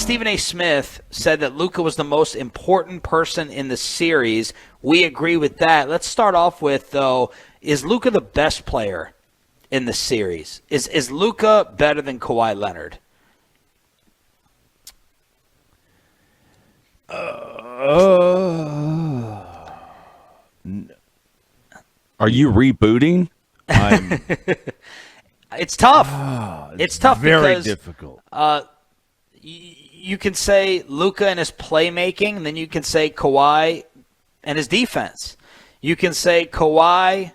Stephen A. Smith said that Luka was the most important person in the series. We agree with that. Let's start off with, though, is Luka the best player in the series? Is Luka better than Kawhi Leonard? Are you rebooting? It's tough. It's tough very because difficult. You can say Luka and his playmaking, and then you can say Kawhi and his defense. You can say Kawhi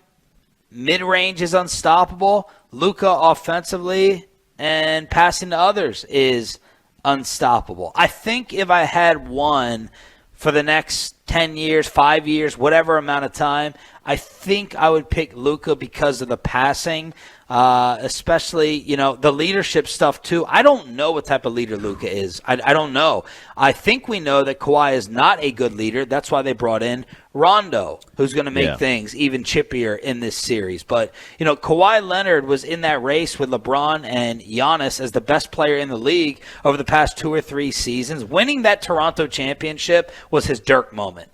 mid-range is unstoppable. Luka offensively and passing to others is unstoppable. I think if I had one for the next 10 years, 5 years, whatever amount of time, I think I would pick Luka because of the passing, especially, the leadership stuff too. I don't know what type of leader Luka is. I don't know. I think we know that Kawhi is not a good leader. That's why they brought in Rondo, who's going to make things even chippier in this series. But, Kawhi Leonard was in that race with LeBron and Giannis as the best player in the league over the past 2 or 3 seasons. Winning that Toronto championship was his Dirk moment.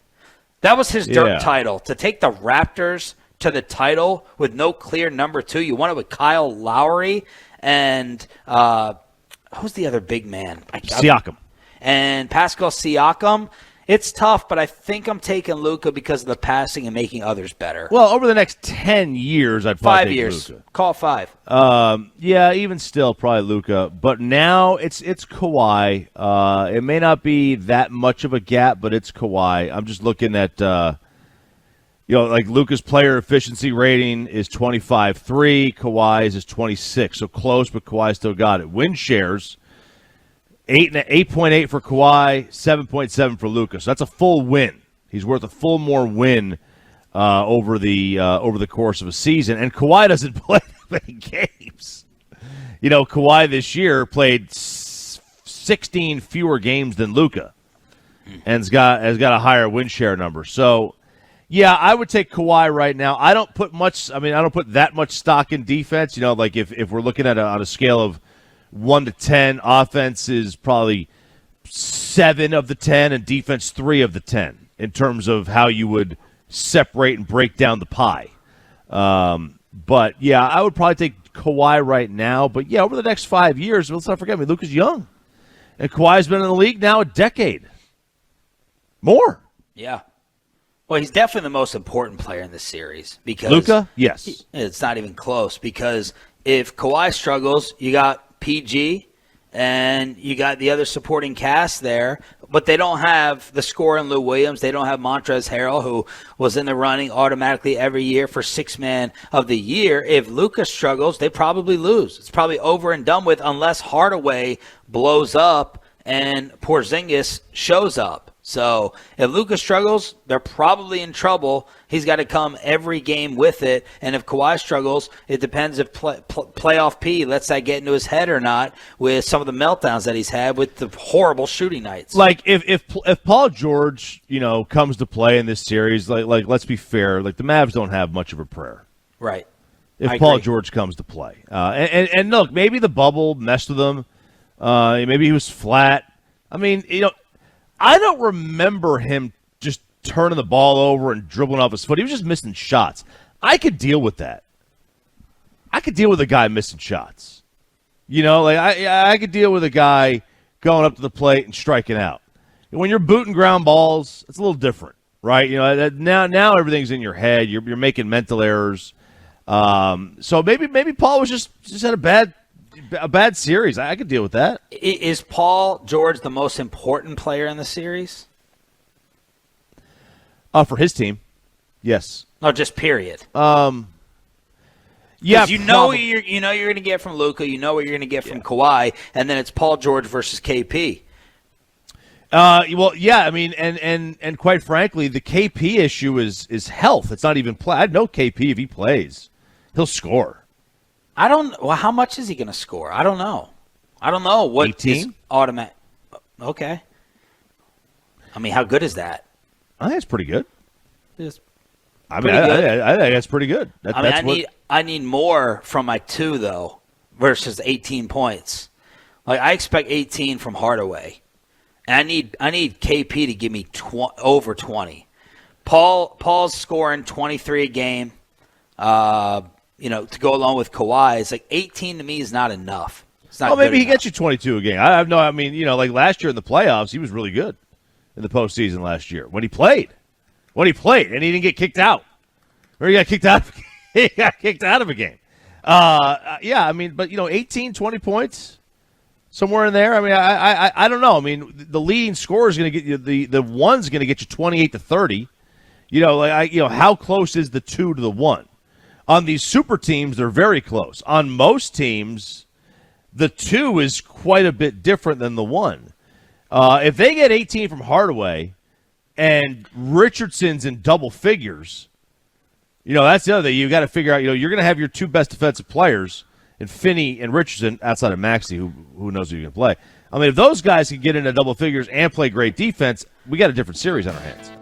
That was his Dirk title. To take the Raptors to the title with no clear number 2. You won it with Kyle Lowry and who's the other big man? Siakam. And Pascal Siakam. It's tough, but I think I'm taking Luka because of the passing and making others better. Well, over the next 10 years, I'd probably 5 years. Luka. Call it 5. Even still, probably Luka. But now it's Kawhi. It may not be that much of a gap, but it's Kawhi. I'm just looking at, like Luka's player efficiency rating is 25.3. Kawhi's is 26. So close, but Kawhi still got it. Win shares. 8.8 for Kawhi, 7.7 for Luka. So that's a full win. He's worth a full more win over the course of a season. And Kawhi doesn't play that many games. Kawhi this year played 16 fewer games than Luka, and has got a higher win share number. So, yeah, I would take Kawhi right now. I don't put that much stock in defense. Like if we're looking at on a scale of 1 to 10, offense is probably 7 of the 10 and defense 3 of the 10 in terms of how you would separate and break down the pie. But, yeah, I would probably take Kawhi right now. But, yeah, over the next 5 years, let's not forget, Luka's young. And Kawhi's been in the league now a decade. More. Yeah. Well, he's definitely the most important player in this series. Because Luka? Yes. It's not even close because if Kawhi struggles, you got PG, and you got the other supporting cast there, but they don't have the scorer in Lou Williams. They don't have Montrezl Harrell, who was in the running automatically every year for 6th man of the year. If Luka struggles, they probably lose. It's probably over and done with unless Hardaway blows up and Porzingis shows up. So if Luka struggles, they're probably in trouble. He's got to come every game with it. And if Kawhi struggles, it depends if playoff P lets that get into his head or not with some of the meltdowns that he's had with the horrible shooting nights. Like if Paul George, comes to play in this series, like let's be fair, like the Mavs don't have much of a prayer. Right. If Paul George comes to play. And look, maybe the bubble messed with him. Maybe he was flat. I don't remember him just turning the ball over and dribbling off his foot. He was just missing shots. I could deal with that. I could deal with a guy missing shots. I could deal with a guy going up to the plate and striking out. When you're booting ground balls, it's a little different, right? Now everything's in your head. You're making mental errors. So maybe Paul was just had a bad series. I could deal with that. Is Paul George the most important player in the series? For his team, yes. No, just period. Yeah, you know what you're going to get from Luka. You know what you're going to get from Kawhi, and then it's Paul George versus KP. Well, yeah. And quite frankly, the KP issue is health. It's not even play. I'd know KP if he plays, he'll score. How much is he going to score? I don't know. What 18? Is automatic. Okay. How good is that? I think it's pretty good. I think that's pretty good. I need more from my 2 though versus 18 points. Like I expect 18 from Hardaway. And I need KP to give me over 20. Paul's scoring 23 a game. To go along with Kawhi, it's like 18 to me is not enough. It's not. Maybe he gets you 22 a game. I have no. I mean, like last year in the playoffs, he was really good in the postseason last year when he played, and he didn't get kicked out, or he got kicked out. He got kicked out of a game. Yeah, I mean, but 18, 20 points, somewhere in there. I mean, I don't know. I mean, the leading scorer is going to get you the one's going to get you 28 to 30. How close is the 2 to the 1? On these super teams, they're very close. On most teams, the 2 is quite a bit different than the 1. If they get 18 from Hardaway and Richardson's in double figures, that's the other thing. You've got to figure out, you're going to have your 2 best defensive players in Finney and Richardson outside of Maxey, who knows who you can play. I mean, if those guys can get into double figures and play great defense, we got a different series on our hands.